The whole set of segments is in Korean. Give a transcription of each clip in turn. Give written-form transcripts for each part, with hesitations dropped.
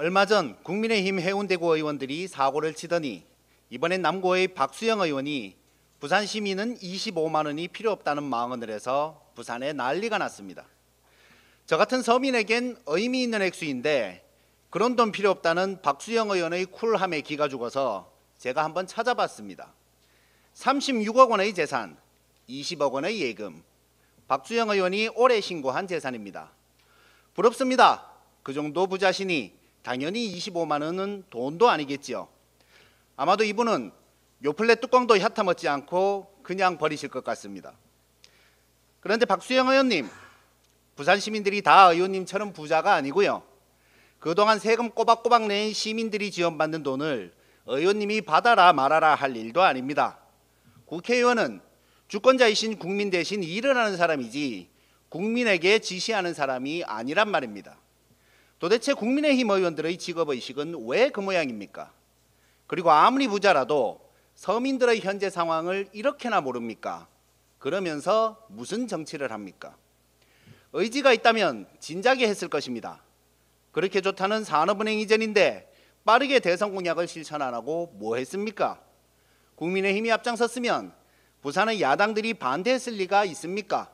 얼마 전 국민의힘 해운대구 의원들이 사고를 치더니 이번엔 남구의 박수영 의원이 부산 시민은 25만 원이 필요 없다는 망언을 해서 부산에 난리가 났습니다. 저 같은 서민에겐 의미 있는 액수인데 그런 돈 필요 없다는 박수영 의원의 쿨함에 기가 죽어서 제가 한번 찾아봤습니다. 36억 원의 재산, 20억 원의 예금, 박수영 의원이 올해 신고한 재산입니다. 부럽습니다. 그 정도 부자시니 당연히 25만 원은 돈도 아니겠지요. 아마도 이분은 요플레 뚜껑도 얕아먹지 않고 그냥 버리실 것 같습니다. 그런데 박수영 의원님, 부산 시민들이 다 의원님처럼 부자가 아니고요. 그동안 세금 꼬박꼬박 낸 시민들이 지원받는 돈을 의원님이 받아라 말아라 할 일도 아닙니다. 국회의원은 주권자이신 국민 대신 일을 하는 사람이지 국민에게 지시하는 사람이 아니란 말입니다. 도대체 국민의힘 의원들의 직업의식은 왜 그 모양입니까? 그리고 아무리 부자라도 서민들의 현재 상황을 이렇게나 모릅니까? 그러면서 무슨 정치를 합니까? 의지가 있다면 진작에 했을 것입니다. 그렇게 좋다는 산업은행 이전인데 빠르게 대선 공약을 실천 안 하고 뭐 했습니까? 국민의힘이 앞장섰으면 부산의 야당들이 반대했을 리가 있습니까?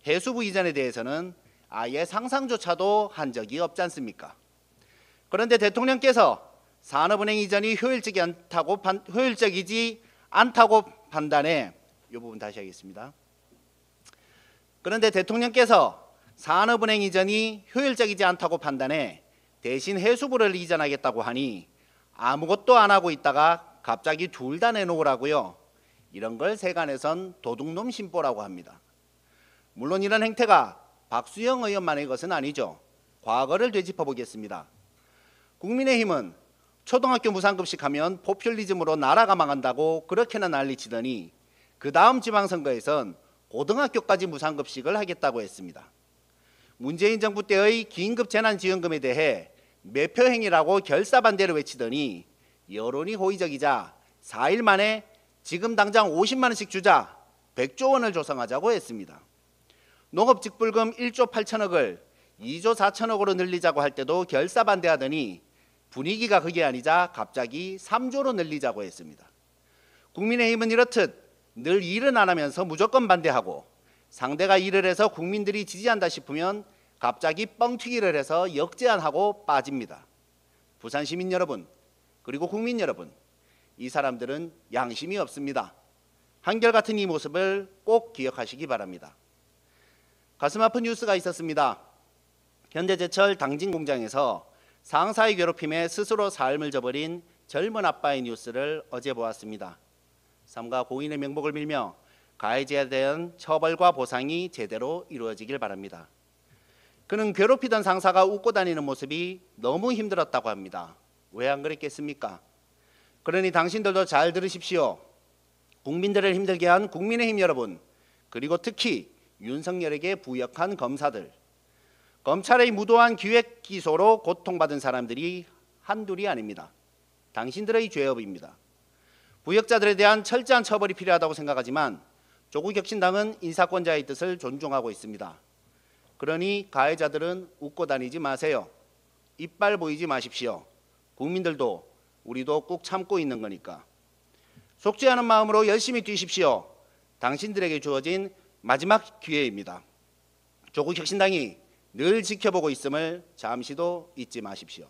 해수부 이전에 대해서는 아예 상상조차도 한 적이 없지 않습니까? 그런데 대통령께서 산업은행 이전이 효율적이지 않다고 판단해 이 부분 다시 하겠습니다. 그런데 대통령께서 산업은행 이전이 효율적이지 않다고 판단해 대신 해수부를 이전하겠다고 하니 아무것도 안 하고 있다가 갑자기 둘 다 내놓으라고요. 이런 걸 세간에선 도둑놈 심보라고 합니다. 물론 이런 행태가 박수영 의원만의 것은 아니죠. 과거를 되짚어 보겠습니다. 국민의힘은 초등학교 무상급식 하면 포퓰리즘으로 나라가 망한다고 그렇게나 난리치더니 그 다음 지방선거에선 고등학교까지 무상급식을 하겠다고 했습니다. 문재인 정부 때의 긴급 재난지원금에 대해 매표행위라고 결사반대를 외치더니 여론이 호의적이자 4일 만에 지금 당장 50만 원씩 주자 100조 원을 조성하자고 했습니다. 농업직불금 1조 8천억을 2조 4천억으로 늘리자고 할 때도 결사반대하더니 분위기가 그게 아니자 갑자기 3조로 늘리자고 했습니다. 국민의힘은 이렇듯 늘 일은 안 하면서 무조건 반대하고 상대가 일을 해서 국민들이 지지한다 싶으면 갑자기 뻥튀기를 해서 역제안하고 빠집니다. 부산 시민 여러분, 그리고 국민 여러분, 이 사람들은 양심이 없습니다. 한결같은 이 모습을 꼭 기억하시기 바랍니다. 가슴 아픈 뉴스가 있었습니다. 현대제철 당진 공장에서 상사의 괴롭힘에 스스로 삶을 저버린 젊은 아빠의 뉴스를 어제 보았습니다. 삼가 고인의 명복을 빌며 가해자에 대한 처벌과 보상이 제대로 이루어지길 바랍니다. 그는 괴롭히던 상사가 웃고 다니는 모습이 너무 힘들었다고 합니다. 왜 안 그랬겠습니까? 그러니 당신들도 잘 들으십시오. 국민들을 힘들게 한 국민의힘 여러분, 그리고 특히 윤석열에게 부역한 검사들, 검찰의 무도한 기획 기소로 고통받은 사람들이 한둘이 아닙니다. 당신들의 죄업입니다. 부역자들에 대한 철저한 처벌이 필요하다고 생각하지만 조국혁신당은 인사권자의 뜻을 존중하고 있습니다. 그러니 가해자들은 웃고 다니지 마세요. 이빨 보이지 마십시오. 국민들도 우리도 꾹 참고 있는 거니까. 속지 않은 마음으로 열심히 뛰십시오. 당신들에게 주어진 마지막 기회입니다. 조국혁신당이 늘 지켜보고 있음을 잠시도 잊지 마십시오.